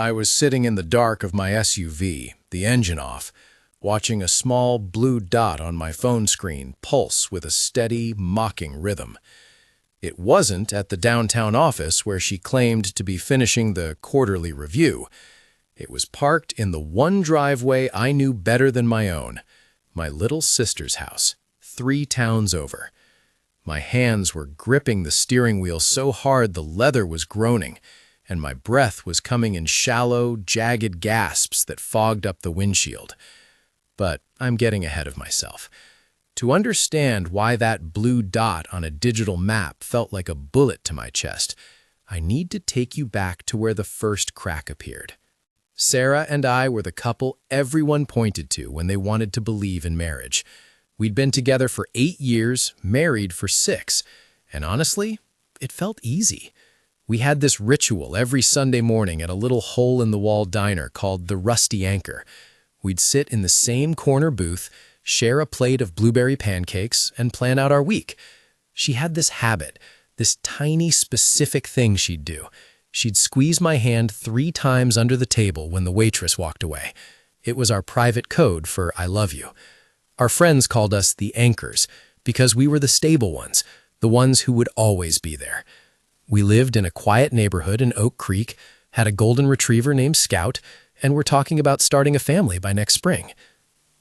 I was sitting in the dark of my SUV, the engine off, watching a small blue dot on my phone screen pulse with a steady, mocking rhythm. It wasn't at the downtown office where she claimed to be finishing the quarterly review. It was parked in the one driveway I knew better than my own, my little sister's house, 3 towns over. My hands were gripping the steering wheel so hard the leather was groaning, and my breath was coming in shallow, jagged gasps that fogged up the windshield. But I'm getting ahead of myself. To understand why that blue dot on a digital map felt like a bullet to my chest, I need to take you back to where the first crack appeared. Sarah and I were the couple everyone pointed to when they wanted to believe in marriage. We'd been together for 8 years, married for 6, and honestly, it felt easy. We had this ritual every Sunday morning at a little hole-in-the-wall diner called the Rusty Anchor. We'd sit in the same corner booth, share a plate of blueberry pancakes, and plan out our week. She had this habit, this tiny specific thing she'd do. She'd squeeze my hand 3 times under the table when the waitress walked away. It was our private code for I love you. Our friends called us the anchors because we were the stable ones, the ones who would always be there. We lived in a quiet neighborhood in Oak Creek, had a golden retriever named Scout, and were talking about starting a family by next spring.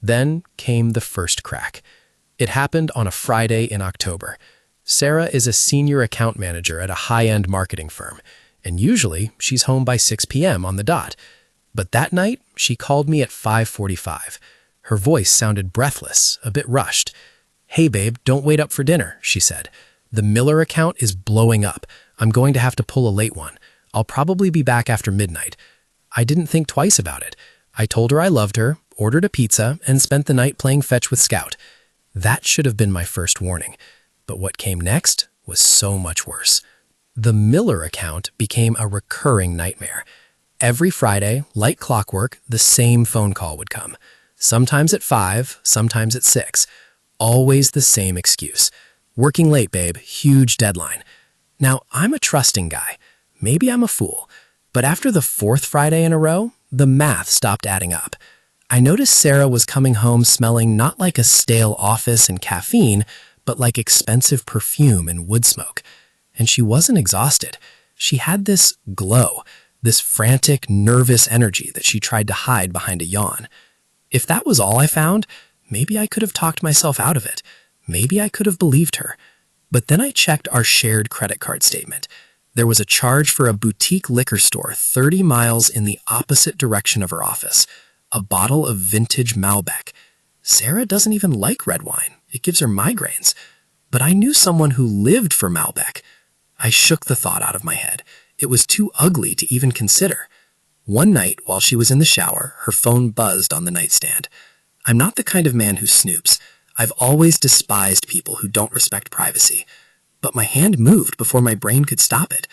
Then came the first crack. It happened on a Friday in October. Sarah is a senior account manager at a high-end marketing firm, and usually she's home by 6 p.m. on the dot. But that night, she called me at 5:45. Her voice sounded breathless, a bit rushed. "Hey babe, don't wait up for dinner," she said. "The Miller account is blowing up. I'm going to have to pull a late one. I'll probably be back after midnight." I didn't think twice about it. I told her I loved her, ordered a pizza, and spent the night playing fetch with Scout. That should have been my first warning. But what came next was so much worse. The Miller account became a recurring nightmare. Every Friday, like clockwork, the same phone call would come. Sometimes at 5, sometimes at 6. Always the same excuse. "Working late, babe. Huge deadline." Now, I'm a trusting guy. Maybe I'm a fool. But after the 4th Friday in a row, the math stopped adding up. I noticed Sarah was coming home smelling not like a stale office and caffeine, but like expensive perfume and wood smoke. And she wasn't exhausted. She had this glow, this frantic, nervous energy that she tried to hide behind a yawn. If that was all I found, maybe I could have talked myself out of it. Maybe I could have believed her. But then I checked our shared credit card statement. There was a charge for a boutique liquor store 30 miles in the opposite direction of her office. A bottle of vintage Malbec. Sarah doesn't even like red wine. It gives her migraines. But I knew someone who lived for Malbec. I shook the thought out of my head. It was too ugly to even consider. One night, while she was in the shower, her phone buzzed on the nightstand. I'm not the kind of man who snoops. I've always despised people who don't respect privacy. But my hand moved before my brain could stop it.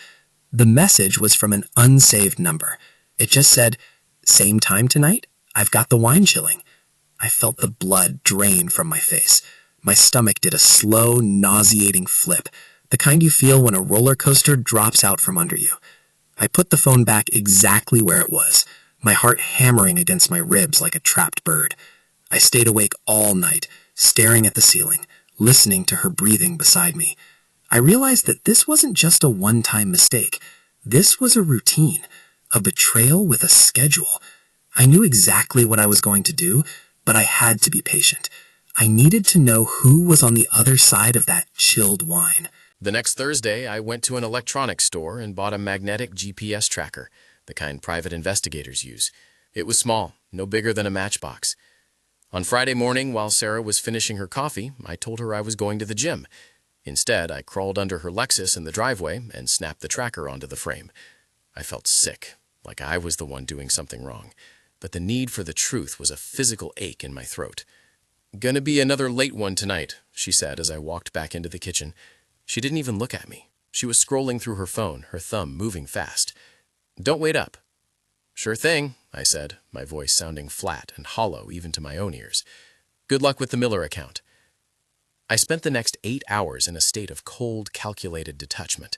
The message was from an unsaved number. It just said, "Same time tonight? I've got the wine chilling." I felt the blood drain from my face. My stomach did a slow, nauseating flip, the kind you feel when a roller coaster drops out from under you. I put the phone back exactly where it was, my heart hammering against my ribs like a trapped bird. I stayed awake all night, staring at the ceiling, listening to her breathing beside me. I realized that this wasn't just a one-time mistake. This was a routine, a betrayal with a schedule. I knew exactly what I was going to do, but I had to be patient. I needed to know who was on the other side of that chilled wine. The next Thursday, I went to an electronics store and bought a magnetic GPS tracker, the kind private investigators use. It was small, no bigger than a matchbox. On Friday morning, while Sarah was finishing her coffee, I told her I was going to the gym. Instead, I crawled under her Lexus in the driveway and snapped the tracker onto the frame. I felt sick, like I was the one doing something wrong. But the need for the truth was a physical ache in my throat. "Gonna be another late one tonight," she said as I walked back into the kitchen. She didn't even look at me. She was scrolling through her phone, her thumb moving fast. "Don't wait up." "Sure thing," I said, my voice sounding flat and hollow even to my own ears. "Good luck with the Miller account." I spent the next 8 hours in a state of cold, calculated detachment.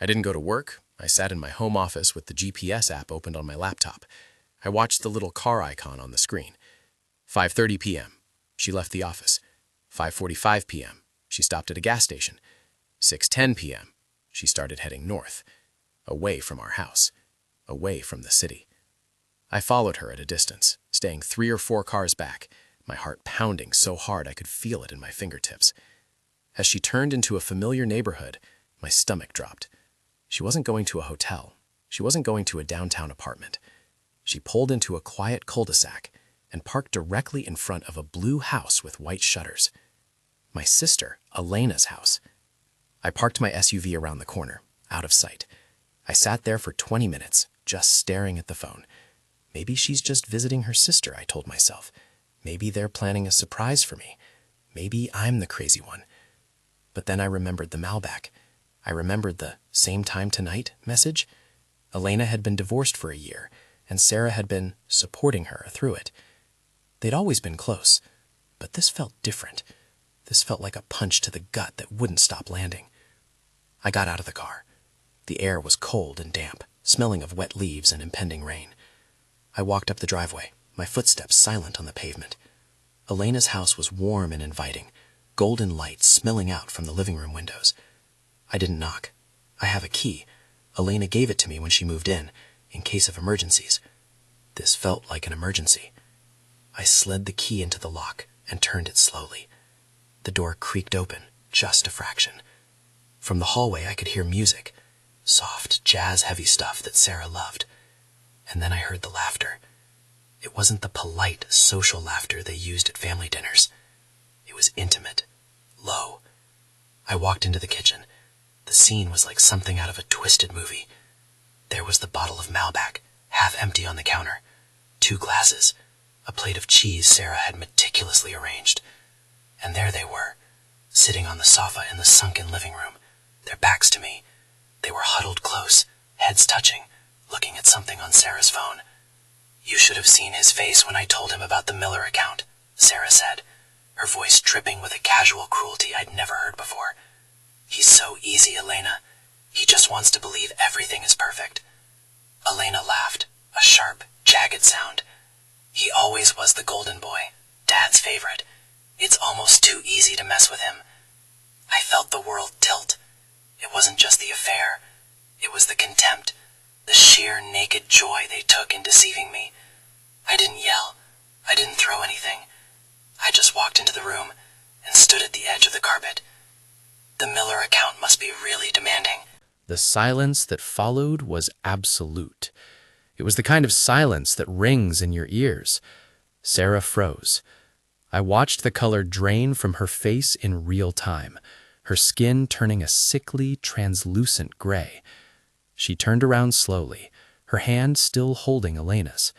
I didn't go to work, I sat in my home office with the GPS app opened on my laptop. I watched the little car icon on the screen. 5:30 p.m. She left the office. 5:45 p.m. She stopped at a gas station. 6:10 p.m. She started heading north, away from our house, away from the city. I followed her at a distance, staying 3 or 4 cars back, my heart pounding so hard I could feel it in my fingertips. As she turned into a familiar neighborhood, my stomach dropped. She wasn't going to a hotel. She wasn't going to a downtown apartment. She pulled into a quiet cul-de-sac and parked directly in front of a blue house with white shutters. My sister, Elena's house. I parked my SUV around the corner, out of sight. I sat there for 20 minutes, just staring at the phone. Maybe she's just visiting her sister, I told myself. Maybe they're planning a surprise for me. Maybe I'm the crazy one. But then I remembered the Malbec. I remembered the "same time tonight" message. Elena had been divorced for a year, and Sarah had been supporting her through it. They'd always been close, but this felt different. This felt like a punch to the gut that wouldn't stop landing. I got out of the car. The air was cold and damp, smelling of wet leaves and impending rain. I walked up the driveway, my footsteps silent on the pavement. Elena's house was warm and inviting, golden light spilling out from the living room windows. I didn't knock. I have a key. Elena gave it to me when she moved in case of emergencies. This felt like an emergency. I slid the key into the lock and turned it slowly. The door creaked open, just a fraction. From the hallway I could hear music, soft, jazz-heavy stuff that Sarah loved. And then I heard the laughter. It wasn't the polite, social laughter they used at family dinners. It was intimate, low. I walked into the kitchen. The scene was like something out of a twisted movie. There was the bottle of Malbec, half empty on the counter. 2 glasses, a plate of cheese Sarah had meticulously arranged. And there they were, sitting on the sofa in the sunken living room, their backs to me. They were huddled close, heads touching, looking at something on Sarah's phone. "You should have seen his face when I told him about the Miller account," Sarah said, her voice dripping with a casual cruelty I'd never heard before. "He's so easy, Elena. He just wants to believe everything is perfect." Elena laughed, a sharp, jagged sound. "He always was the golden boy, Dad's favorite. It's almost too easy to mess with him." I felt the world tilt. It wasn't just the affair. It was the contempt, the sheer naked joy they took in deceiving me. I didn't yell. I didn't throw anything. I just walked into the room and stood at the edge of the carpet. The Miller account must be really demanding. The silence that followed was absolute. It was the kind of silence that rings in your ears. Sarah froze. I watched the color drain from her face in real time, her skin turning a sickly, translucent gray. She turned around slowly, her hand still holding Elena's.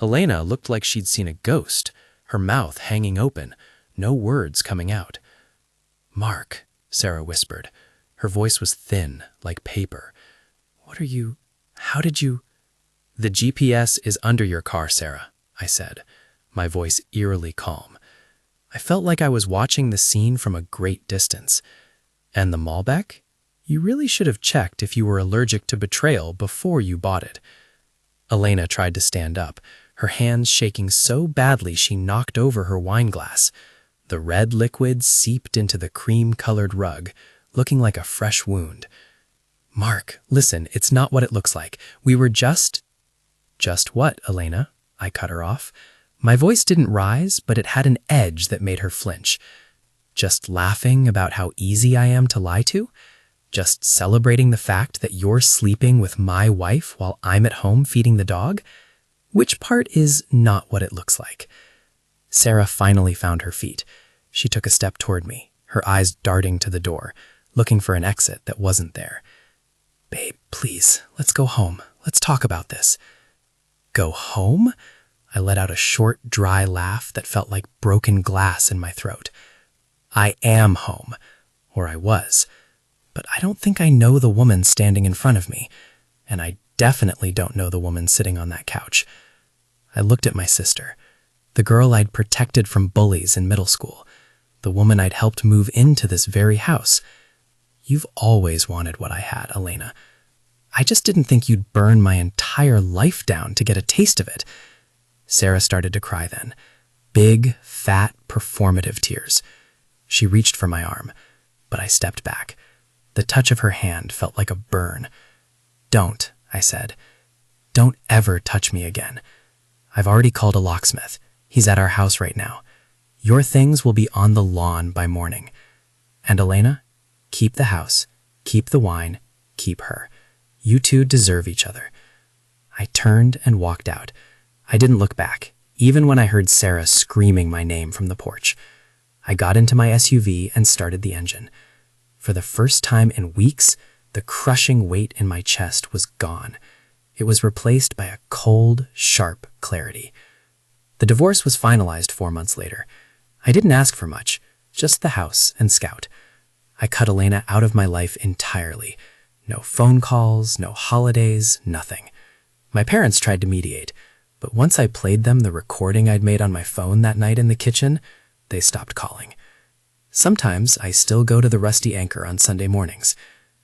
Elena looked like she'd seen a ghost, her mouth hanging open, no words coming out. "Mark," Sarah whispered. Her voice was thin, like paper. How did you... "The GPS is under your car, Sarah," I said, my voice eerily calm. I felt like I was watching the scene from a great distance. "And the Malbec? You really should have checked if you were allergic to betrayal before you bought it." Elena tried to stand up, her hands shaking so badly she knocked over her wine glass. The red liquid seeped into the cream-colored rug, looking like a fresh wound. "Mark, listen, it's not what it looks like. We were just..." "Just what, Elena?" I cut her off. My voice didn't rise, but it had an edge that made her flinch. "Just laughing about how easy I am to lie to? Just celebrating the fact that you're sleeping with my wife while I'm at home feeding the dog? Which part is not what it looks like?" Sarah finally found her feet. She took a step toward me, her eyes darting to the door, looking for an exit that wasn't there. "Babe, please, let's go home. Let's talk about this." "Go home?" I let out a short, dry laugh that felt like broken glass in my throat. "I am home, or I was, but I don't think I know the woman standing in front of me, and I definitely don't know the woman sitting on that couch." I looked at my sister, the girl I'd protected from bullies in middle school, the woman I'd helped move into this very house. "You've always wanted what I had, Elena. I just didn't think you'd burn my entire life down to get a taste of it." Sarah started to cry then. Big, fat, performative tears. She reached for my arm, but I stepped back. The touch of her hand felt like a burn. "Don't," I said. "Don't ever touch me again. I've already called a locksmith. He's at our house right now. Your things will be on the lawn by morning. And Elena, keep the house, keep the wine, keep her. You two deserve each other." I turned and walked out. I didn't look back, even when I heard Sarah screaming my name from the porch. I got into my SUV and started the engine. For the first time in weeks, the crushing weight in my chest was gone. It was replaced by a cold, sharp clarity. The divorce was finalized 4 months later. I didn't ask for much, just the house and Scout. I cut Elena out of my life entirely. No phone calls, no holidays, nothing. My parents tried to mediate, but once I played them the recording I'd made on my phone that night in the kitchen, they stopped calling. Sometimes I still go to the Rusty Anchor on Sunday mornings.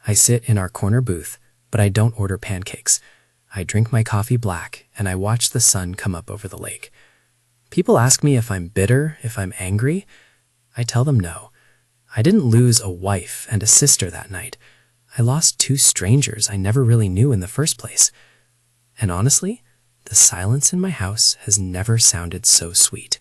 I sit in our corner booth, but I don't order pancakes. I drink my coffee black, and I watch the sun come up over the lake. People ask me if I'm bitter, if I'm angry. I tell them no. I didn't lose a wife and a sister that night. I lost 2 strangers I never really knew in the first place. And honestly, the silence in my house has never sounded so sweet.